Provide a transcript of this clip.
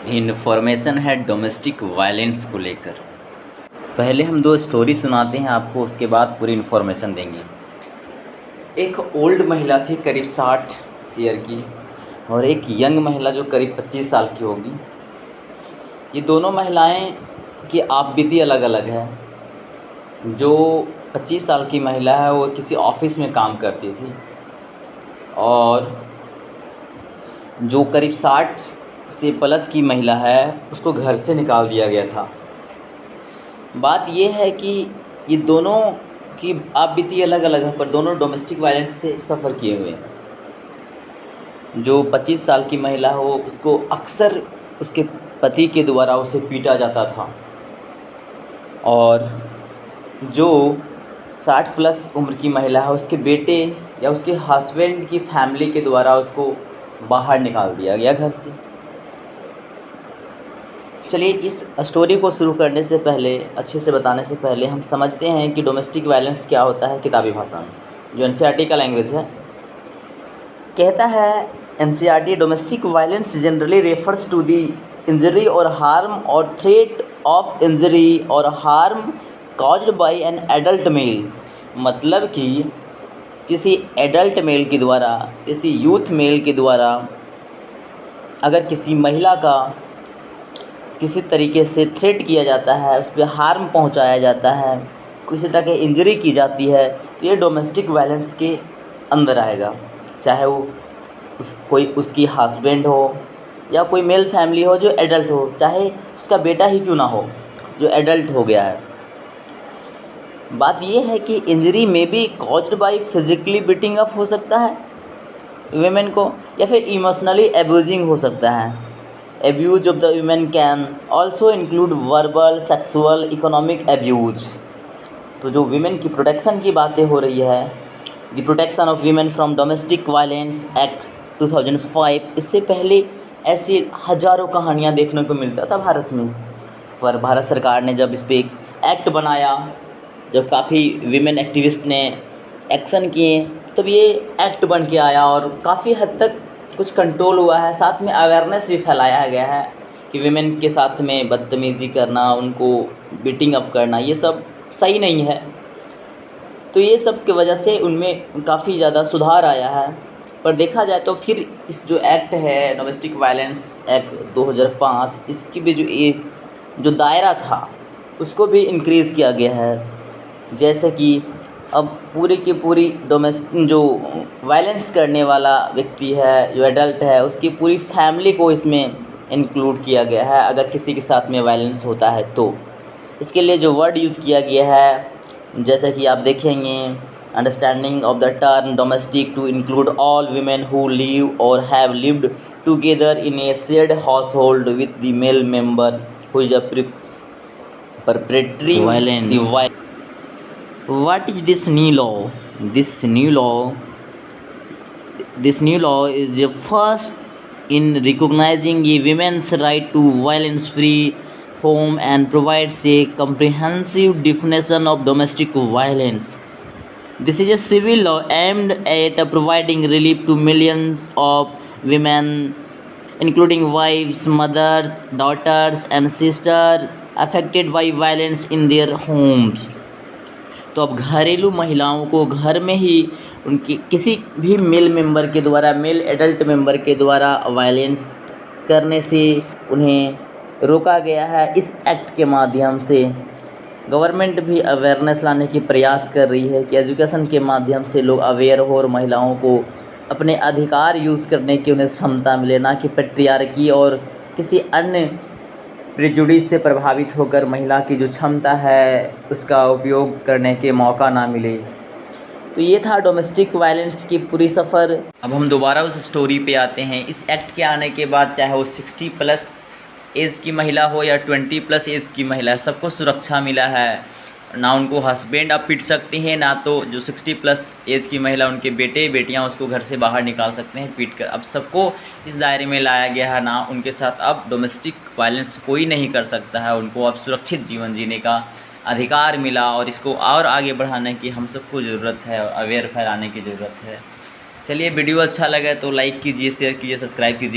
Information है domestic violence को लेकर। पहले हम दो स्टोरी सुनाते हैं आपको, उसके बाद पूरी इन्फॉर्मेशन देंगे। एक ओल्ड महिला थी करीब 60 ईयर की, और एक यंग महिला जो करीब 25 साल की होगी। ये दोनों महिलाएं की आपबीती अलग अलग है। जो 25 साल की महिला है वो किसी ऑफिस में काम करती थी, और जो करीब 60 से प्लस की महिला है उसको घर से निकाल दिया गया था। बात ये है कि ये दोनों की आपबीती अलग अलग है, पर दोनों डोमेस्टिक वायलेंस से सफ़र किए हुए हैं। जो 25 साल की महिला हो उसको अक्सर उसके पति के द्वारा उसे पीटा जाता था, और जो 60 प्लस उम्र की महिला है उसके बेटे या उसके हस्बैंड की फैमिली के द्वारा उसको बाहर निकाल दिया गया घर से। चलिए, इस स्टोरी को शुरू करने से पहले, अच्छे से बताने से पहले, हम समझते हैं कि डोमेस्टिक वायलेंस क्या होता है किताबी भाषा में, जो एनसीईआरटी का लैंग्वेज है। कहता है NCERT, domestic violence generally refers to the injury और हार्म और थ्रेट ऑफ इंजरी और harm caused by an adult male. मतलब कि किसी एडल्ट मेल के द्वारा, किसी यूथ मेल के द्वारा अगर किसी महिला का किसी तरीके से थ्रेट किया जाता है, उस पर हार्म पहुंचाया जाता है, किसी तरह की इंजरी की जाती है, तो ये डोमेस्टिक वायलेंस के अंदर आएगा। चाहे वो कोई उसकी हस्बैंड हो या कोई मेल फैमिली हो जो एडल्ट हो, चाहे उसका बेटा ही क्यों ना हो जो एडल्ट हो गया है। बात ये है कि इंजरी में B caused by physically beating up हो सकता है वीमेन को, या फिर इमोशनली एब्यूजिंग हो सकता है। Abuse of the women can also include verbal, sexual, economic abuse. तो जो वीमेन की प्रोटेक्शन की बातें हो रही है, the protection of women from domestic violence act 2005, इससे पहले ऐसी हज़ारों कहानियाँ देखने को मिलता था भारत में, पर भारत सरकार ने जब इस पर एक एक्ट बनाया, जब काफ़ी वीमेन एक्टिविस्ट ने एक्शन किए, तब ये एक्ट बन के आया और काफ़ी हद तक कुछ कंट्रोल हुआ है। साथ में अवेयरनेस भी फैलाया गया है कि वीमेन के साथ में बदतमीज़ी करना, उनको बीटिंग अप करना, ये सब सही नहीं है। तो ये सब की वजह से उनमें काफ़ी ज़्यादा सुधार आया है। पर देखा जाए तो फिर इस जो एक्ट है डोमेस्टिक वायलेंस एक्ट 2005, इसकी भी जो दायरा था उसको भी इंक्रीज़ किया गया है। जैसे कि अब पूरी की पूरी जो वायलेंस करने वाला व्यक्ति है, जो एडल्ट है, उसकी पूरी फैमिली को इसमें इंक्लूड किया गया है अगर किसी के साथ में वायलेंस होता है तो। इसके लिए जो वर्ड यूज़ किया गया है, जैसे कि आप देखेंगे, understanding of the term domestic to include all women who live और have lived together in a shared household with the male member who is perpetrating violence. What is this new law? This new law is the first in recognizing a women's right to violence-free home and provides a comprehensive definition of domestic violence. This is a civil law aimed at providing relief to millions of women, including wives, mothers, daughters, and sisters affected by violence in their homes. तो अब घरेलू महिलाओं को घर में ही उनकी किसी भी मेल मेंबर के द्वारा, मेल एडल्ट मेंबर के द्वारा वायलेंस करने से उन्हें रोका गया है। इस एक्ट के माध्यम से गवर्नमेंट भी अवेयरनेस लाने की प्रयास कर रही है कि एजुकेशन के माध्यम से लोग अवेयर हो और महिलाओं को अपने अधिकार यूज़ करने की उन्हें क्षमता मिले, ना कि पैट्रियार्की और किसी अन्य प्रेजुडिस से प्रभावित होकर महिला की जो क्षमता है उसका उपयोग करने के मौका ना मिले। तो ये था डोमेस्टिक वायलेंस की पूरी सफ़र। अब हम दोबारा उस स्टोरी पे आते हैं। इस एक्ट के आने के बाद चाहे वो 60 प्लस एज की महिला हो या 20 प्लस एज की महिला, सबको सुरक्षा मिला है। ना उनको हस्बैंड अब पीट सकते हैं, ना तो जो 60 प्लस एज की महिला, उनके बेटे बेटियां उसको घर से बाहर निकाल सकते हैं पीट कर। अब सबको इस दायरे में लाया गया है। ना उनके साथ अब डोमेस्टिक वायलेंस कोई नहीं कर सकता है। उनको अब सुरक्षित जीवन जीने का अधिकार मिला, और इसको और आगे बढ़ाने की हम सबको ज़रूरत है, अवेयर फैलाने की ज़रूरत है। चलिए, वीडियो अच्छा लगे तो लाइक कीजिए, शेयर कीजिए, सब्सक्राइब कीजिए।